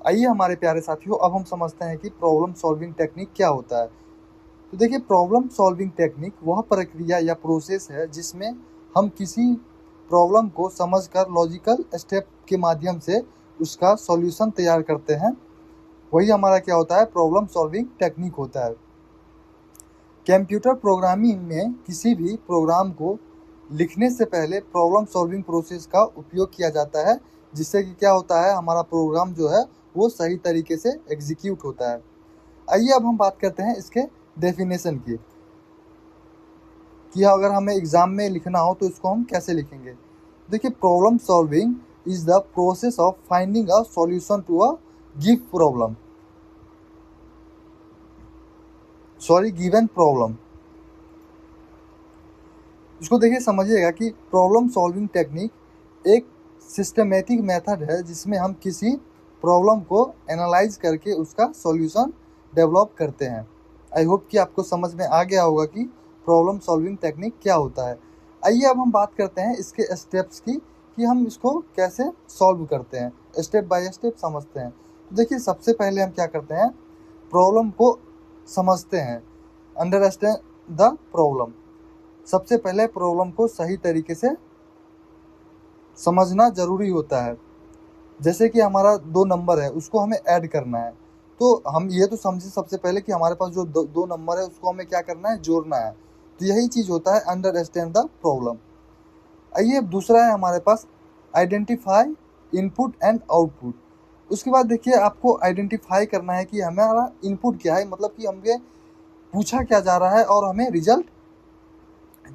आइए हमारे प्यारे साथियों, अब हम समझते हैं कि प्रॉब्लम सॉल्विंग टेक्निक क्या होता है। तो देखिए, प्रॉब्लम सॉल्विंग टेक्निक वह प्रक्रिया या प्रोसेस है जिसमें हम किसी प्रॉब्लम को समझकर लॉजिकल स्टेप के माध्यम से उसका सॉल्यूशन तैयार करते हैं। वही हमारा क्या होता है, प्रॉब्लम सॉल्विंग टेक्निक होता है। कंप्यूटर प्रोग्रामिंग में किसी भी प्रोग्राम को लिखने से पहले प्रॉब्लम सॉल्विंग प्रोसेस का उपयोग किया जाता है, जिससे कि क्या होता है, हमारा प्रोग्राम जो है वो सही तरीके से एग्जीक्यूट होता है। आइए अब हम बात करते हैं इसके डेफिनेशन की, कि अगर हमें एग्जाम में लिखना हो तो इसको हम कैसे लिखेंगे। देखिए, problem solving is the process of finding a solution to a given problem. इसको देखिए, समझिएगा कि प्रॉब्लम सॉल्विंग टेक्निक एक सिस्टमेटिक मेथड है जिसमें हम किसी प्रॉब्लम को एनालाइज करके उसका सॉल्यूशन डेवलप करते हैं। आई होप कि आपको समझ में आ गया होगा कि प्रॉब्लम सॉल्विंग टेक्निक क्या होता है। आइए अब हम बात करते हैं इसके स्टेप्स की, कि हम इसको कैसे सॉल्व करते हैं, स्टेप बाय स्टेप समझते हैं। तो देखिए, सबसे पहले हम क्या करते हैं, प्रॉब्लम को समझते हैं, अंडरस्टैंड द प्रॉब्लम। सबसे पहले प्रॉब्लम को सही तरीके से समझना जरूरी होता है। जैसे कि हमारा 2 नंबर है, उसको हमें ऐड करना है, तो हम ये तो समझे सबसे पहले कि हमारे पास जो दो नंबर है उसको हमें क्या करना है, जोड़ना है। तो यही चीज़ होता है अंडरस्टैंड द प्रॉब्लम। आइए, दूसरा है हमारे पास आइडेंटिफाई इनपुट एंड आउटपुट। उसके बाद देखिए, आपको आइडेंटिफाई करना है कि हमारा इनपुट क्या है, मतलब कि हमें पूछा क्या जा रहा है और हमें रिजल्ट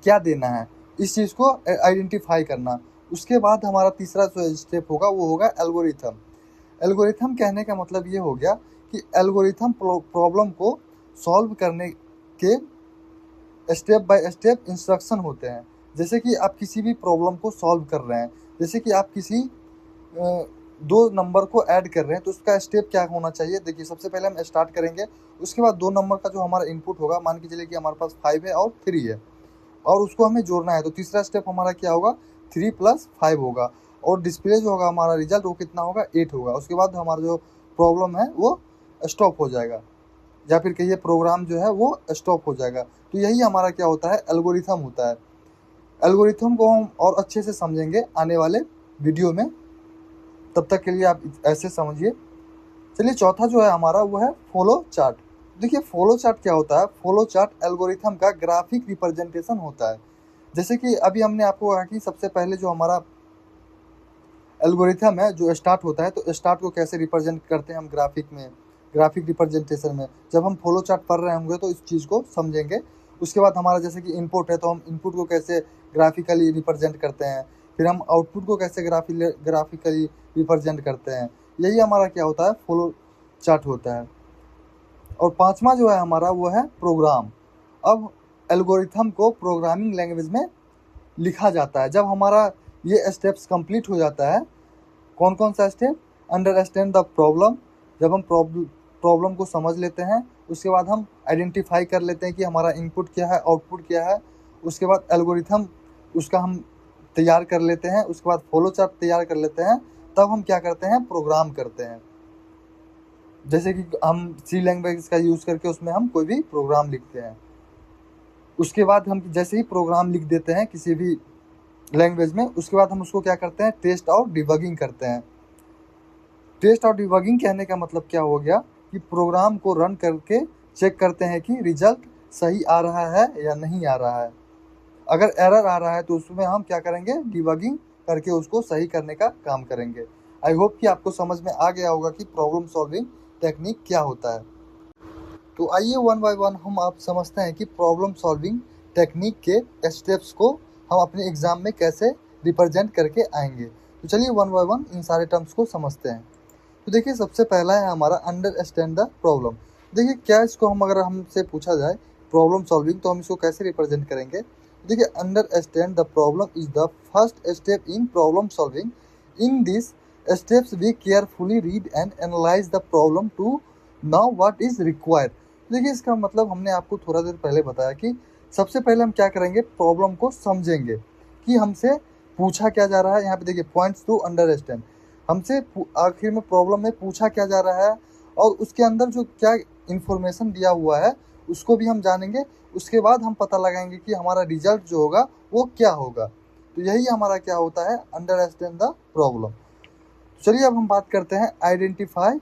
क्या देना है, इस चीज़ को आइडेंटिफाई करना। उसके बाद हमारा तीसरा जो स्टेप होगा वो होगा एल्गोरिथम। एल्गोरिथम कहने का मतलब ये हो गया कि एल्गोरिथम प्रॉब्लम को सॉल्व करने के स्टेप बाय स्टेप इंस्ट्रक्शन होते हैं। जैसे कि आप किसी भी प्रॉब्लम को सॉल्व कर रहे हैं, जैसे कि आप किसी 2 नंबर को ऐड कर रहे हैं, तो उसका स्टेप क्या होना चाहिए। देखिए, सबसे पहले हम स्टार्ट करेंगे, उसके बाद 2 नंबर का जो हमारा इनपुट होगा, मान के चलिए कि हमारे पास 5 है और 3 है, और उसको हमें जोड़ना है। तो तीसरा स्टेप हमारा क्या होगा, 3 + 5 होगा, और डिस्प्ले जो होगा हमारा रिजल्ट वो कितना होगा, 8 होगा। उसके बाद हमारा जो प्रॉब्लम है वो स्टॉप हो जाएगा, या फिर कहिए प्रोग्राम जो है वो स्टॉप हो जाएगा। तो यही हमारा क्या होता है, एल्गोरिथम होता है। एल्गोरिथम को हम और अच्छे से समझेंगे आने वाले वीडियो में, तब तक के लिए आप ऐसे समझिए। चलिए, चौथा जो है हमारा वो है फॉलो चार्ट। देखिए, फॉलो चार्ट क्या होता है, फॉलो चार्ट एल्गोरिथम का ग्राफिक रिप्रेजेंटेशन होता है। जैसे कि अभी हमने आपको कहा कि सबसे पहले जो हमारा एल्गोरिथम है जो स्टार्ट होता है, तो स्टार्ट को कैसे रिप्रेजेंट करते हैं हम ग्राफिक में, ग्राफिक रिप्रेजेंटेशन में। जब हम फॉलो चार्ट पढ़ रहे होंगे तो इस चीज़ को समझेंगे। उसके बाद हमारा जैसे कि इनपुट है, तो हम इनपुट को कैसे ग्राफिकली रिप्रेजेंट करते हैं, फिर हम आउटपुट को कैसे ग्राफिकली रिप्रेजेंट करते हैं। यही हमारा क्या होता है, फॉलो चार्ट होता है। और पांचवा जो है हमारा वो है प्रोग्राम। अब एल्गोरिथम को प्रोग्रामिंग लैंग्वेज में लिखा जाता है। जब हमारा ये स्टेप्स कंप्लीट हो जाता है, कौन कौन सा स्टेप, अंडरस्टैंड द प्रॉब्लम, जब हम प्रॉब्लम को समझ लेते हैं, उसके बाद हम आइडेंटिफाई कर लेते हैं कि हमारा इनपुट क्या है, आउटपुट क्या है। उसके बाद एल्गोरिथम उसका हम तैयार कर लेते हैं, उसके बाद फॉलो चार्ट तैयार कर लेते हैं, तब हम क्या करते हैं, प्रोग्राम करते हैं। जैसे कि हम सी लैंग्वेज का यूज़ करके उसमें हम कोई भी प्रोग्राम लिखते हैं। उसके बाद हम जैसे ही प्रोग्राम लिख देते हैं किसी भी लैंग्वेज में, उसके बाद हम उसको क्या करते हैं, टेस्ट और डिबगिंग करते हैं। टेस्ट और डिबगिंग कहने का मतलब क्या हो गया, कि प्रोग्राम को रन करके चेक करते हैं कि रिजल्ट सही आ रहा है या नहीं आ रहा है। अगर एरर आ रहा है तो उसमें हम क्या करेंगे, डिबगिंग करके उसको सही करने का काम करेंगे। आई होप कि आपको समझ में आ गया होगा कि प्रॉब्लम सॉल्विंग टेक्निक क्या होता है। तो आइए वन बाय वन हम आप समझते हैं कि प्रॉब्लम सॉल्विंग टेक्निक के स्टेप्स को हम अपने एग्जाम में कैसे रिप्रेजेंट करके आएंगे। तो चलिए वन बाय वन इन सारे टर्म्स को समझते हैं। तो देखिए, सबसे पहला है हमारा अंडरस्टैंड द प्रॉब्लम। देखिए, क्या इसको हम अगर हमसे पूछा जाए प्रॉब्लम सॉल्विंग, तो हम इसको कैसे रिप्रेजेंट करेंगे। देखिए, understand the problem is the first step in problem solving. In this steps we carefully read and analyse the problem to know what is required. देखिए, इसका मतलब हमने आपको थोड़ा देर पहले बताया कि सबसे पहले हम क्या करेंगे, प्रॉब्लम को समझेंगे कि हमसे पूछा क्या जा रहा है। यहाँ पे देखिए, पॉइंट्स टू अंडरस्टैंड। हमसे आखिर में प्रॉब्लम में पूछा क्या जा रहा है और उसके अंदर जो क्या इंफॉर्मेशन दिया हुआ है उसको भी हम जानेंगे। उसके बाद हम पता लगाएंगे कि हमारा रिजल्ट जो होगा वो क्या होगा। तो यही हमारा क्या होता है, अंडरस्टैंड द प्रॉब्लम। चलिए अब हम बात करते हैं आइडेंटिफाई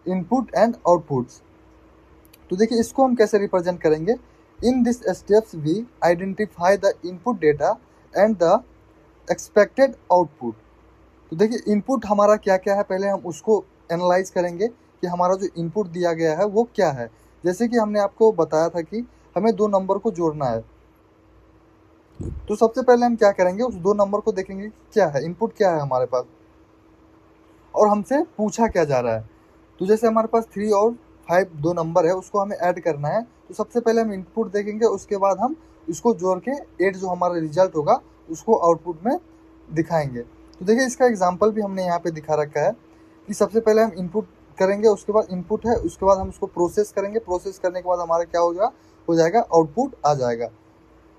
इनपुट एंड आउटपुट्स। तो देखिए इसको हम कैसे रिप्रेजेंट करेंगे। In this steps we identify the input data and the expected output. तो देखिए इनपुट हमारा क्या क्या है, पहले हम उसको एनालाइज करेंगे कि हमारा जो इनपुट दिया गया है वो क्या है। जैसे कि हमने आपको बताया था कि हमें 2 नंबर को जोड़ना है, तो सबसे पहले हम क्या करेंगे, उस 2 नंबर को देखेंगे क्या है, इनपुट क्या है हमारे पास और हमसे पूछा क्या जा रहा है। तो जैसे हमारे पास 3 और 5 2 नंबर है, उसको हमें ऐड करना है। तो सबसे पहले हम इनपुट देखेंगे, उसके बाद हम इसको जोड़ के 8 जो हमारा रिजल्ट होगा उसको आउटपुट में दिखाएंगे। तो देखिए इसका एग्जाम्पल भी हमने यहाँ पे दिखा रखा है कि सबसे पहले हम इनपुट करेंगे, उसके बाद इनपुट है, उसके बाद हम उसको प्रोसेस करेंगे, प्रोसेस करने के बाद हमारा क्या हो जाएगा आउटपुट आ जाएगा।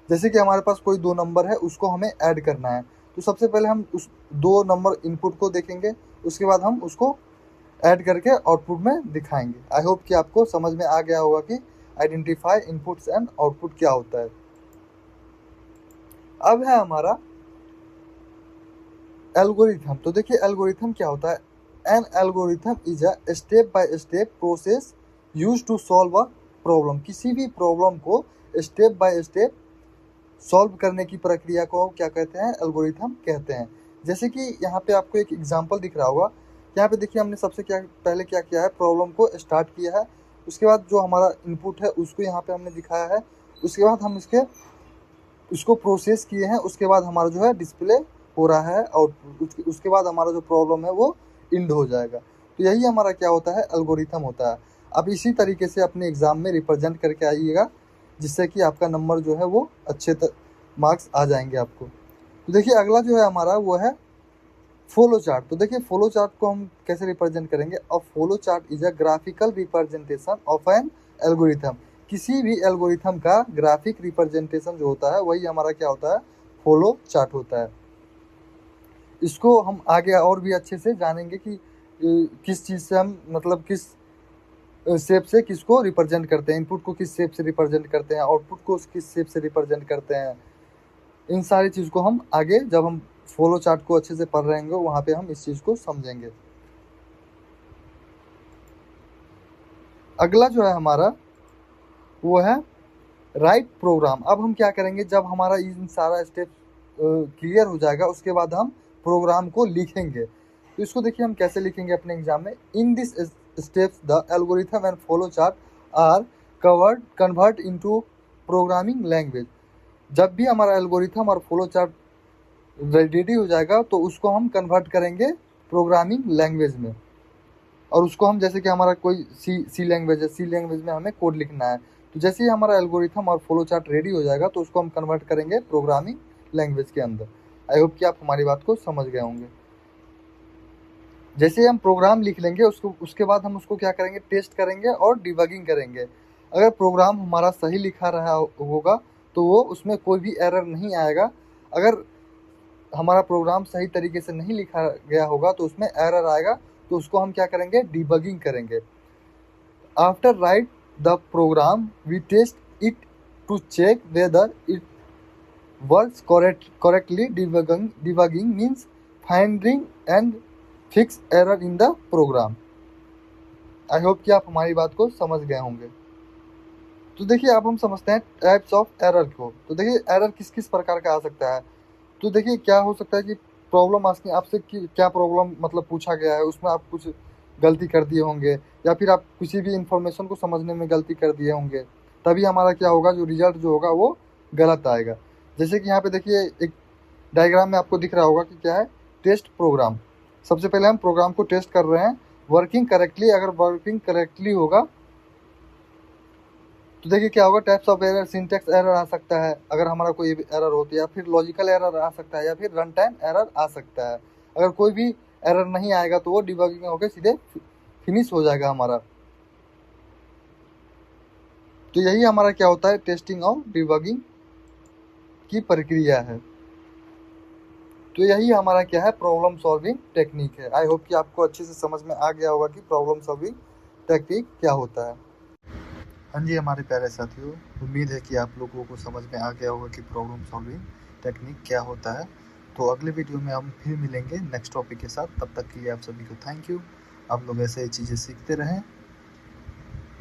जैसे कि हमारे पास कोई 2 नंबर है, उसको हमें ऐड करना है। तो सबसे पहले हम उस 2 नंबर इनपुट को देखेंगे, उसके बाद हम उसको ऐड करके आउटपुट में दिखाएंगे। आई होप कि आपको समझ में आ गया होगा कि आइडेंटिफाई इनपुट्स एंड आउटपुट क्या होता है। अब है हमारा एल्गोरिथम। तो देखिए एल्गोरिथम क्या होता है। An algorithm is a step by step process use to solve a problem. किसी भी प्रॉब्लम को स्टेप बाय स्टेप सॉल्व करने की प्रक्रिया को क्या कहते हैं, एल्गोरिथम कहते हैं। जैसे कि यहाँ पे आपको एक एग्जांपल दिख रहा होगा। यहाँ पे देखिए हमने सबसे पहले क्या किया है, प्रॉब्लम को स्टार्ट किया है। उसके बाद जो हमारा इनपुट है उसको यहाँ पे हमने दिखाया है। उसके बाद हम उसको प्रोसेस किए हैं। उसके बाद हमारा जो है डिस्प्ले हो रहा है आउटपुट। उसके बाद हमारा जो प्रॉब्लम है वो इंड हो जाएगा। तो यही हमारा क्या होता है, एल्गोरिथम होता है। अब इसी तरीके से अपने एग्जाम में रिप्रेजेंट करके आइएगा, जिससे कि आपका नंबर जो है वो अच्छे मार्क्स आ जाएंगे आपको। तो देखिए अगला जो है हमारा वो है फ्लो चार्ट। तो देखिए फ्लो चार्ट को हम कैसे रिप्रेजेंट करेंगे। A flow chart is a graphical representation of an algorithm. किसी भी एल्गोरिथम का ग्राफिक रिप्रेजेंटेशन जो होता है वही हमारा क्या होता है, फ्लो चार्ट होता है। इसको हम आगे और भी अच्छे से जानेंगे कि किस चीज़ से हम मतलब किस शेप से किसको रिप्रेजेंट करते हैं, इनपुट को किस शेप से रिप्रेजेंट करते हैं, आउटपुट को किस शेप से रिप्रेजेंट करते हैं। इन सारी चीज़ को हम आगे जब हम फ्लो चार्ट को अच्छे से पढ़ रहे होंगे वहाँ पे हम इस चीज़ को समझेंगे। अगला जो है हमारा वो है राइट प्रोग्राम। अब हम क्या करेंगे, जब हमारा इन सारा स्टेप क्लियर हो जाएगा उसके बाद हम प्रोग्राम को लिखेंगे। तो इसको देखिए हम कैसे लिखेंगे अपने एग्जाम में। In this steps the algorithm and flow chart are convert into programming language. जब भी हमारा एल्गोरिथम और फ्लो चार्ट रेडी हो जाएगा तो उसको हम कन्वर्ट करेंगे प्रोग्रामिंग लैंग्वेज में। और उसको हम जैसे कि हमारा कोई सी लैंग्वेज है, सी लैंग्वेज में हमें कोड लिखना है। तो जैसे ही हमारा एल्गोरिथम और फ्लो चार्ट रेडी हो जाएगा तो उसको हम कन्वर्ट करेंगे प्रोग्रामिंग लैंग्वेज के अंदर। आई होप कि आप हमारी बात को समझ गए होंगे। जैसे हम प्रोग्राम लिख लेंगे उसके बाद हम उसको क्या करेंगे, टेस्ट करेंगे और डिबगिंग करेंगे। अगर प्रोग्राम हमारा सही लिखा रहा होगा तो वो उसमें कोई भी एरर नहीं आएगा। अगर हमारा प्रोग्राम सही तरीके से नहीं लिखा गया होगा तो उसमें एरर आएगा। तो उसको हम क्या करेंगे, डिबगिंग करेंगे। After write the program we test it to check whether it works correctly. Debugging means finding and fix error in the program. I hope कि आप हमारी बात को समझ गए होंगे। तो देखिए अब हम समझते हैं टाइप्स ऑफ एरर को। तो देखिए एरर किस किस प्रकार का आ सकता है। तो देखिए क्या हो सकता है कि प्रॉब्लम आस्किंग, आपसे कि क्या प्रॉब्लम मतलब पूछा गया है, उसमें आप कुछ गलती कर दिए होंगे या फिर आप किसी भी इंफॉर्मेशन को समझने में गलती कर दिए होंगे, तभी हमारा क्या होगा, जो रिजल्ट जो होगा वो गलत आएगा। जैसे कि यहाँ पे देखिए एक डायग्राम में आपको दिख रहा होगा कि क्या है, टेस्ट प्रोग्राम। सबसे पहले हम प्रोग्राम को टेस्ट कर रहे हैं वर्किंग करेक्टली। अगर वर्किंग करेक्टली होगा तो देखिए क्या होगा, types of error, syntax error आ सकता है अगर हमारा कोई एरर होती है, या फिर लॉजिकल एरर आ सकता है, या फिर रन टाइम एरर आ सकता है। अगर कोई भी एरर नहीं आएगा तो वो डिबगिंग होकर सीधे फिनिश हो जाएगा हमारा। तो यही हमारा क्या होता है, टेस्टिंग और डिबगिंग की प्रक्रिया है। तो यही हमारा क्या है, प्रॉब्लम सॉल्विंग टेक्निक है। आई होप कि आपको अच्छे से समझ में आ गया होगा कि प्रॉब्लम सॉल्विंग टेक्निक क्या होता है। हाँ जी हमारे प्यारे साथियों, उम्मीद है कि आप लोगों को समझ में आ गया होगा कि प्रॉब्लम सॉल्विंग टेक्निक क्या होता है। तो अगले वीडियो में हम फिर मिलेंगे नेक्स्ट टॉपिक के साथ। तब तक के लिए आप सभी को थैंक यू। आप लोग ऐसे ही चीज़ें सीखते रहें।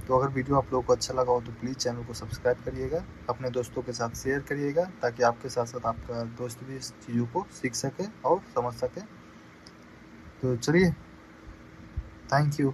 तो अगर वीडियो आप लोगों को अच्छा लगा हो तो प्लीज़ चैनल को सब्सक्राइब करिएगा, अपने दोस्तों के साथ शेयर करिएगा, ताकि आपके साथ साथ आपका दोस्त भी इस चीज़ों को सीख सके और समझ सके। तो चलिए, थैंक यू।